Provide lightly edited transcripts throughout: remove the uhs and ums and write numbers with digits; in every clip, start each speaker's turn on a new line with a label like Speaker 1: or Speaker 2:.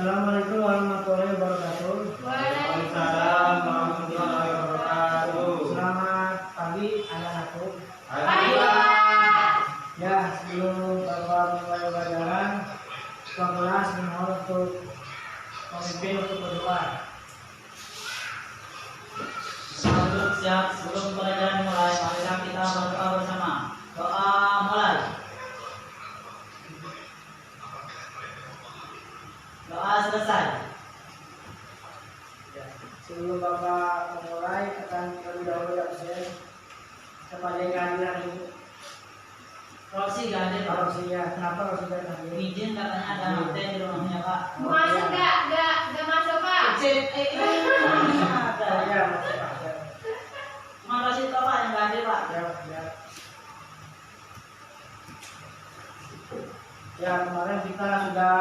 Speaker 1: Assalamualaikum warahmatullahi wabarakatuh.
Speaker 2: Waalaikumsalam warahmatullahi wabarakatuh.
Speaker 1: Selamat pagi anak-anakku. Ya, sebelum Bapak mulai pelajaran, Ketua kelas mohon untuk memimpin untuk berdoa.
Speaker 2: Selamat siap sebelum pelajaran mulai, marilah kita berdoa bersama. Doa mulai. Doa selesai.
Speaker 1: Ya, sebelum Bapak memulai, akan terlebih dahulu absen kepada yang kehadiran ini.
Speaker 2: Roksi gak ada Pak?
Speaker 1: Roksi ya, kenapa Roksi tidak hadir?
Speaker 2: Izin katanya ada mate di rumahnya Pak.
Speaker 3: Masuk gak masuk Pak?
Speaker 2: Izin,
Speaker 1: Oh
Speaker 2: ada.
Speaker 1: ya, masuk Pak. Ya.
Speaker 2: Cuma Roksi tau Pak yang gak ada Pak.
Speaker 1: Ya. Ya, kemarin kita sudah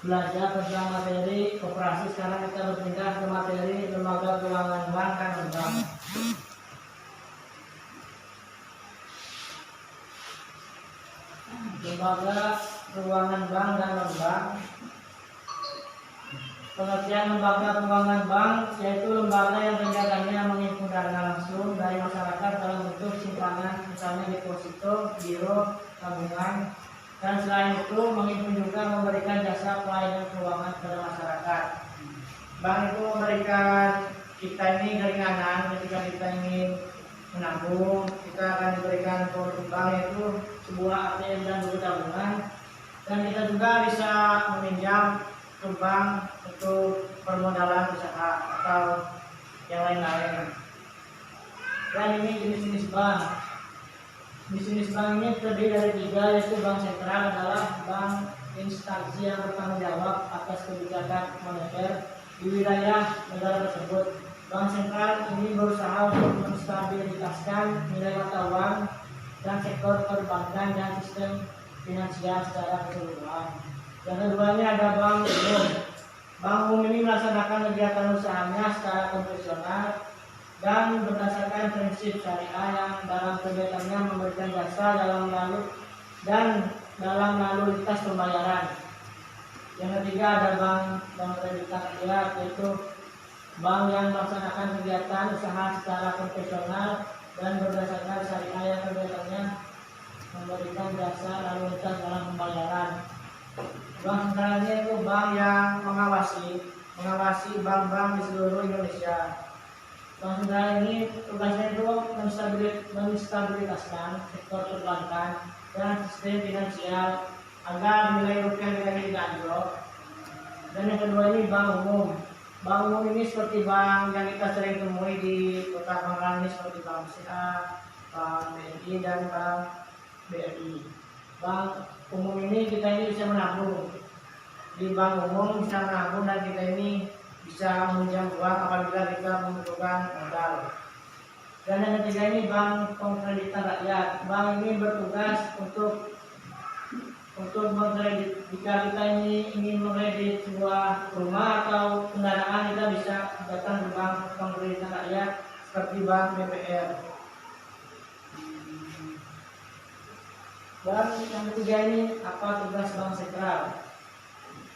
Speaker 1: belajar tentang materi koperasi. Sekarang kita berpindah ke materi lembaga keuangan bank dan bank. Lembaga keuangan bank dan bank. Pengertian lembaga keuangan bank yaitu lembaga yang kegiatannya menghimpun dana langsung dari masyarakat dalam bentuk simpanan, misalnya deposito, giro, tabungan, dan selain itu menghimpun juga memberikan jasa pelayanan keuangan kepada masyarakat. Bank itu memberikan kita ini keringanan ketika kita ingin menabung, kita akan diberikan produk bank yaitu sebuah ATM dan buku tabungan, dan kita juga bisa meminjam ke bank untuk permodalan usaha atau yang lain-lain. Dan ini jenis-jenis bank. Jenis bank ini terdiri dari 3, yaitu bank sentral adalah bank instansi yang bertanggung jawab atas kebijakan moneter di wilayah negara tersebut. Bank sentral ini berusaha untuk menstabilitaskan nilai mata uang dan sektor perbankan dan sistem finansial secara keseluruhan. Yang keduanya ada bank umum. Bank umum ini melaksanakan kegiatan usahanya secara konvensional dan berdasarkan prinsip syariah yang dalam kegiatannya memberikan jasa dalam lalu lintas pembayaran. Yang ketiga ada bank kredit rakyat, yaitu bank yang melaksanakan kegiatan usaha secara konvensional dan berdasarkan syariah yang kegiatannya memberikan jasa lalu lintas dalam pembayaran. Bank sentralnya itu bank yang mengawasi bank-bank di seluruh Indonesia. Bank sentral ini tugasnya itu menstabilitaskan sektor perbankan dan sistem finansial agar nilai rupiah tidak anjlok. Dan yang kedua ini bank umum. Bank umum ini seperti bank yang kita sering temui di kota Tangerang ini seperti Bank BCA, Bank BNI dan Bank BRI. Bank umum ini kita ini bisa menabung. Di bank umum bisa menabung dan kita ini bisa meminjam uang apabila kita membutuhkan modal. Dan yang ketiga ini bank pengkreditan rakyat. Bank ini bertugas untuk mengkredit. Jika kita ini ingin mengkredit sebuah rumah atau kendaraan, kita bisa datang ke bank pengkreditan rakyat seperti bank BPR. Dan yang ketiga ini apa tugas bank sentral?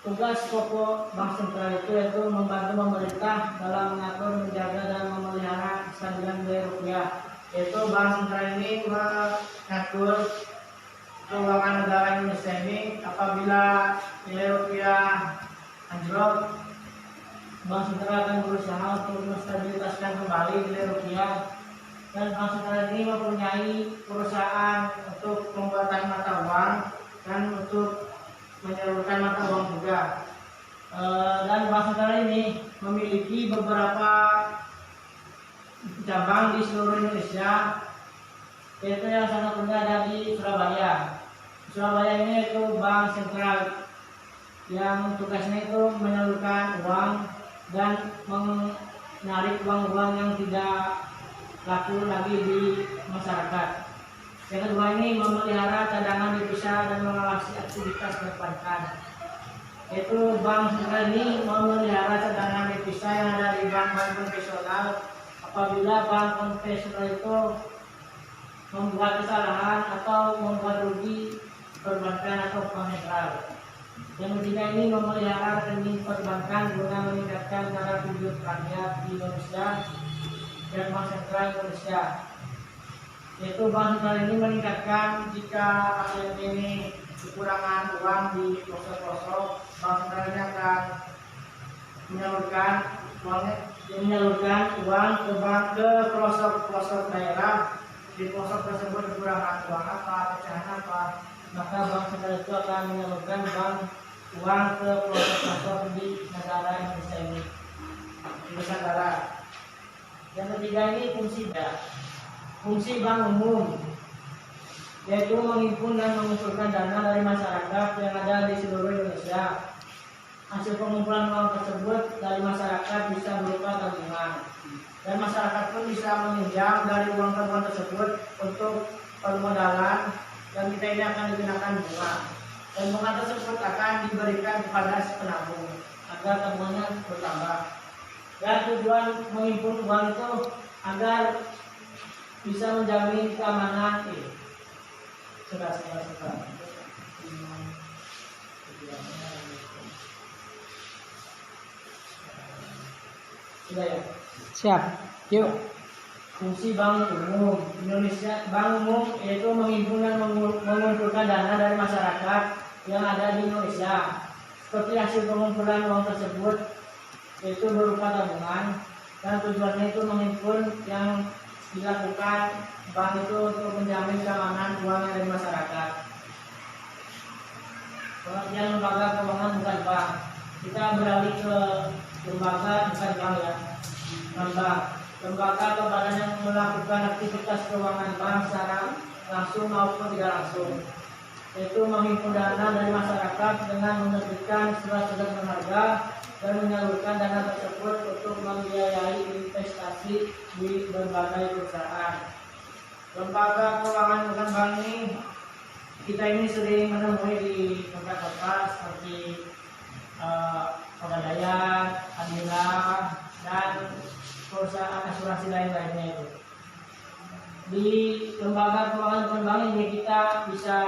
Speaker 1: Tugas pokok bank sentral itu yaitu membantu pemerintah dalam mengatur, menjaga dan memelihara kestabilan nilai rupiah. Yaitu bank sentral ini mengatur keuangan negara Indonesia ini apabila nilai rupiah anjlok, bank sentral akan berusaha untuk menstabilitaskan kembali nilai rupiah. Dan bank sentral ini mempunyai perusahaan untuk pembuatan mata uang dan untuk menyalurkan mata uang juga. Dan bank sentral ini memiliki beberapa cabang di seluruh Indonesia, yaitu yang salah satunya ada di Surabaya. Surabaya ini itu bank sentral yang tugasnya itu menyalurkan uang dan menarik uang-uang yang tidak laku lagi di masyarakat. Yang kedua ini memelihara cadangan devisa dan mengawasi aktivitas perbankan. Yaitu bank sentral ini memelihara cadangan devisa yang ada di bank-bank konvensional apabila bank konvensional itu membuat kesalahan atau membuat rugi perbankan atau bank sentral. Yang ketiga ini memelihara rekening perbankan guna meningkatkan cara hidup rakyat di Indonesia dan Bank Sentral Indonesia. Yaitu Bank Sentral ini meningkatkan jika ASN ini kekurangan uang di pelosok-pelosok, Bank Sentral ini akan menyalurkan uang ke bank ke pelosok-pelosok daerah. Di pelosok tersebut kekurangan uang apa, pecahan apa, maka Bank Sentral itu akan menyalurkan uang ke pelosok-pelosok di negara Indonesia ini, di Nusantara. Yang ketiga ini fungsi bank umum, yaitu menghimpun dan mengumpulkan dana dari masyarakat yang ada di seluruh Indonesia. Hasil pengumpulan uang tersebut dari masyarakat bisa berupa tabungan, dan masyarakat pun bisa meminjam dari uang tabungan tersebut untuk permodalan, dan kita ini akan digunakan bunga, dan bunga tersebut akan diberikan kepada si penabung agar tabungannya bertambah. Dan tujuan menghimpun uang itu agar bisa menjamin keamanan. Sudah. Sudah ya?
Speaker 4: Siap. Yuk.
Speaker 1: Fungsi bank umum Indonesia, bank umum yaitu menghimpun dan mengumpulkan dana dari masyarakat yang ada di Indonesia. Seperti hasil pengumpulan uang tersebut yaitu berupa tabungan, dan tujuannya itu menghimpun yang dilakukan bank itu untuk menjamin keamanan uang yang dari masyarakat. Pengertian lembaga keuangan bukan bank. Kita beralih ke lembaga bukan bank ya. Lembaga atau badan yang melakukan aktivitas keuangan bank secara langsung maupun tidak langsung, yaitu menghimpun dana dari masyarakat dengan menerbitkan surat-surat berharga dan menyalurkan dana tersebut untuk membiayai investasi di berbagai perusahaan. Lembaga keuangan bukan bank ini kita ini sering menemui di kota-kota seperti Pegadaian, Adira, dan perusahaan asuransi lain-lainnya itu. Di lembaga keuangan bukan bank ini kita bisa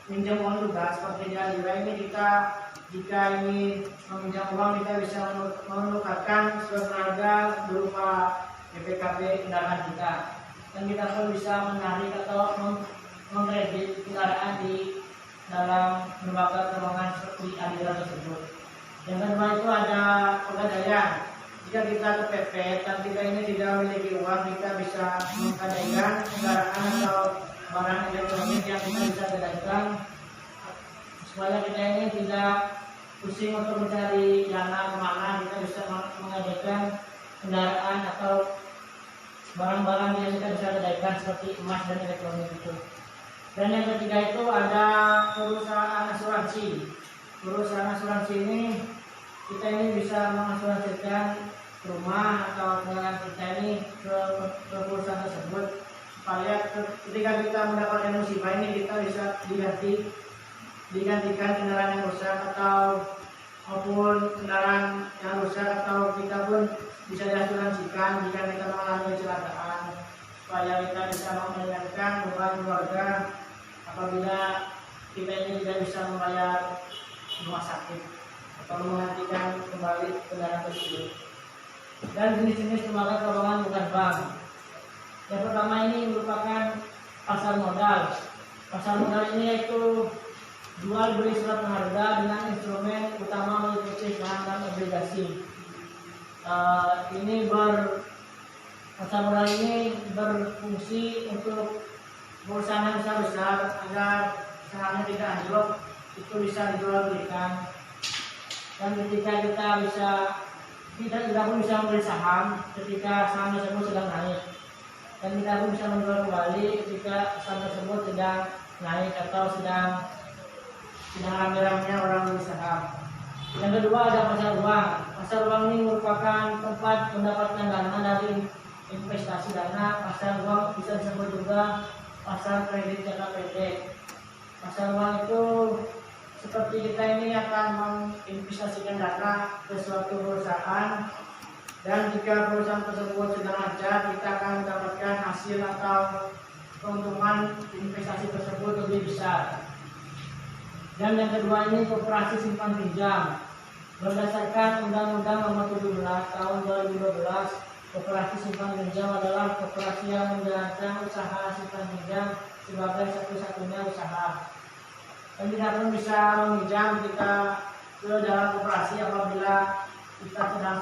Speaker 1: pinjam uang juga, seperti di Adira ini kita jika ingin meminjam uang kita bisa menukarkan surat berharga berupa BPKB kendaraan kita, dan kita pun bisa menarik atau mengkredit kendaraan di dalam lembaga keuangan seperti Adira tersebut. Yang kedua itu ada Pegadaian. Jika kita kepepet dan kita ini tidak memiliki uang, kita bisa menggadaikan kendaraan atau barang elektronik yang kita bisa gadaikan supaya kita ini tidak pusing untuk mencari dana kemana. Kita bisa menggadaikan kendaraan atau barang-barang yang kita bisa gadaikan seperti emas dan elektronik itu. Dan yang ketiga itu ada perusahaan asuransi. Perusahaan asuransi ini kita ini bisa mengasuransikan rumah atau kendaraan kita ini ke perusahaan tersebut supaya ketika kita mendapatkan musibah ini kita bisa digantikan kendaraan yang rusak atau maupun kendaraan yang rusak, atau kita pun bisa diasuransikan jika kita mengalami kecelakaan supaya kita bisa meringankan beban keluarga apabila kita ini tidak bisa membayar rumah sakit atau menghentikan kembali kendaraan tersebut. Dan jenis-jenis lembaga keuangan bukan bank. Yang pertama ini merupakan pasar modal. Pasar modal ini yaitu jual beli surat berharga dengan instrumen utama meliputi saham dan obligasi. Pasar modal ini berfungsi untuk perusahaan besar agar sahamnya tidak anjlok, itu bisa dijual belikan. Dan ketika kita pun bisa membeli saham ketika saham tersebut sedang naik, dan kita pun bisa menjual kembali ketika saham tersebut sedang naik atau sedang rame-ramenya orang beli saham. Yang kedua ada pasar uang. Pasar uang ini merupakan tempat mendapatkan dana dari investasi dana. Pasar uang bisa disebut juga pasar kredit jangka pendek. Pasar uang itu seperti kita ini akan menginvestasikan dana ke suatu perusahaan, dan jika perusahaan tersebut sedang lancar, kita akan mendapatkan hasil atau keuntungan investasi tersebut lebih besar. Dan yang kedua ini koperasi simpan pinjam. Berdasarkan Undang-Undang Nomor 17 Tahun 2012, koperasi simpan pinjam adalah koperasi yang menjalankan usaha simpan pinjam sebagai satu-satunya usaha. Dan kita pun bisa meminjam kita ke dalam koperasi apabila kita sedang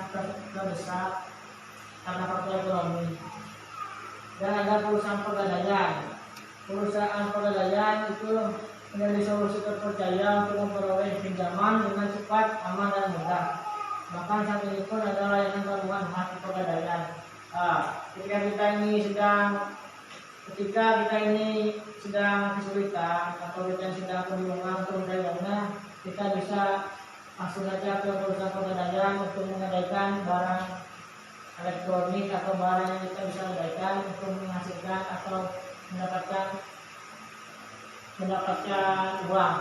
Speaker 1: terdesak karena faktor ekonomi. Dan ada perusahaan pegadaian. Perusahaan pegadaian itu menjadi solusi terpercaya untuk memperoleh pinjaman dengan cepat, aman, dan mudah. Bahkan saat ini pun ada layanan tabungan khas di pegadaian. Ketika kita ini sedang kesulitan atau kita sedang kebingungan untuk mencari dana, kita bisa langsung saja ke perusahaan pegadaian untuk menggadaikan barang elektronik atau barang yang kita bisa gadaikan untuk menghasilkan atau mendapatkan uang.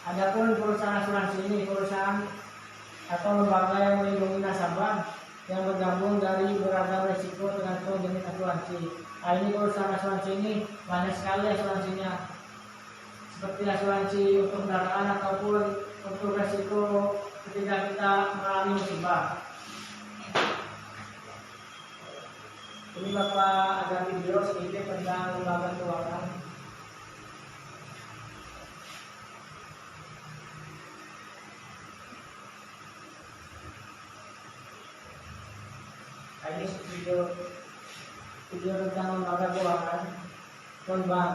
Speaker 1: Adapun perusahaan asuransi ini perusahaan atau lembaga yang melindungi nasabah yang bergabung dari beragam risiko tergantung jenis asuransi. Ini perusahaan asuransi ini banyak sekali asuransinya, seperti asuransi untuk kendaraan ataupun untuk risiko ketika kita mengalami musibah. Ini Bapak ada video sedikit tentang lembaga keuangan. Ini video tentang lembaga keuangan non bank.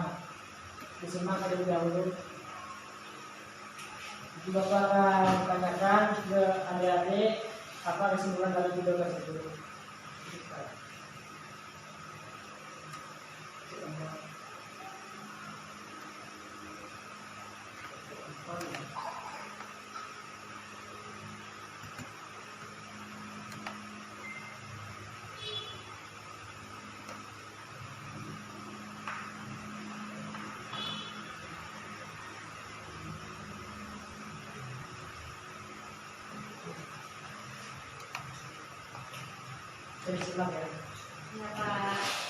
Speaker 1: Disimak terlebih dahulu. Jadi Bapak akan tanyakan ke adik-adik apa kesimpulan dari video tersebut. Saya simak ya.
Speaker 3: Ya, Pak.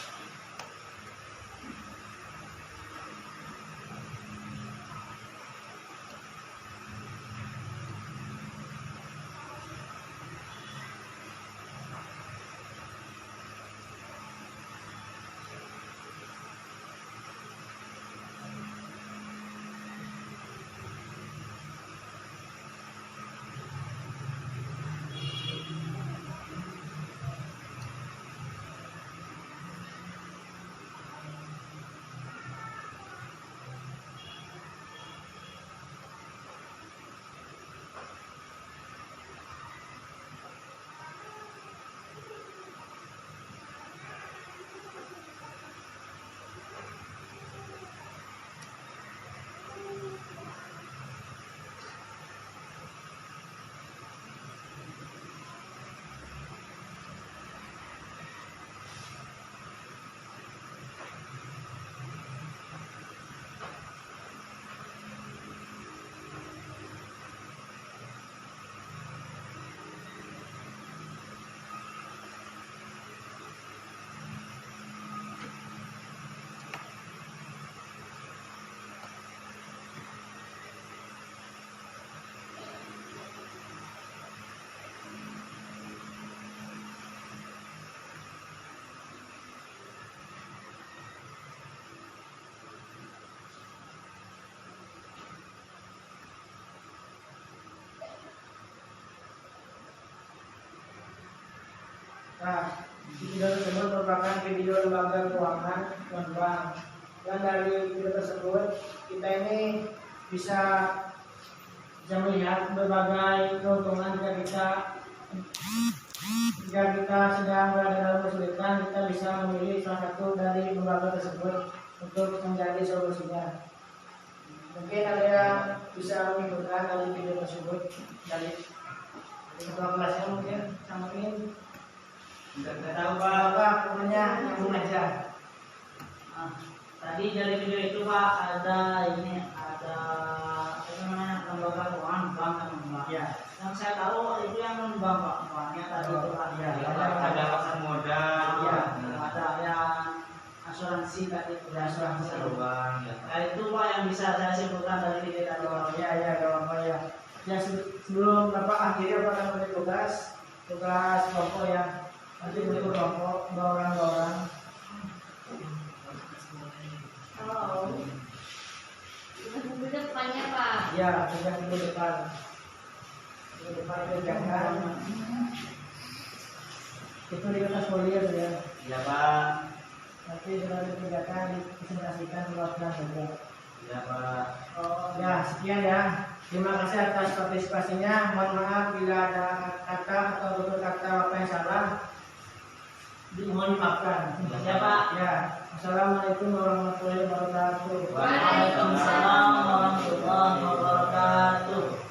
Speaker 1: Nah, video tersebut merupakan video lembaga keuangan non bank. Dan dari video tersebut kita ini bisa melihat berbagai keuntungan jika kita sedang berada dalam kesulitan, kita bisa memilih salah satu dari lembaga tersebut untuk menjadi solusinya. Mungkin ada yang bisa mengikuti dari video tersebut dari ketua kelasnya mungkin sama ini.
Speaker 2: Enggak tahu Pak,
Speaker 1: Pokoknya nyambung aja.
Speaker 2: Tadi dari video itu Pak ada apa namanya lembaga keuangan bank dan non-bank.
Speaker 1: Ya.
Speaker 2: Yang saya tahu itu yang non-bank Pak, banknya tadi itu Pak.
Speaker 1: Ya,
Speaker 4: ada pasar modal,
Speaker 2: Ada yang asuransi tadi,
Speaker 1: Ya, asuransi.
Speaker 4: lubang, ya.
Speaker 2: Nah itu Pak yang yang bisa saya simpulkan dari video tadi.
Speaker 1: Oh, ya, gak apa-apa ya. Ya sebelum Bapak akhirnya Bapak akan memberi tugas kelompok ya. Nanti butuh kelompok 2 orang 2 orang.
Speaker 3: Oh. Di depannya Pak.
Speaker 1: Ya, tugas itu depan. Di depan itu jangan. Itu di atas folier ya.
Speaker 4: Iya Pak.
Speaker 1: Nanti sudah dikerjakan dipresentasikan perwakilan saja.
Speaker 4: Iya Pak.
Speaker 1: Oh, ya sekian ya. Terima kasih atas partisipasinya. Mohon maaf bila ada kata atau tutur kata apa yang salah. Mohon dimaafkan.
Speaker 2: Ya Pak.
Speaker 1: Ya. Assalamualaikum warahmatullahi wabarakatuh.
Speaker 2: Waalaikumsalam warahmatullahi wabarakatuh.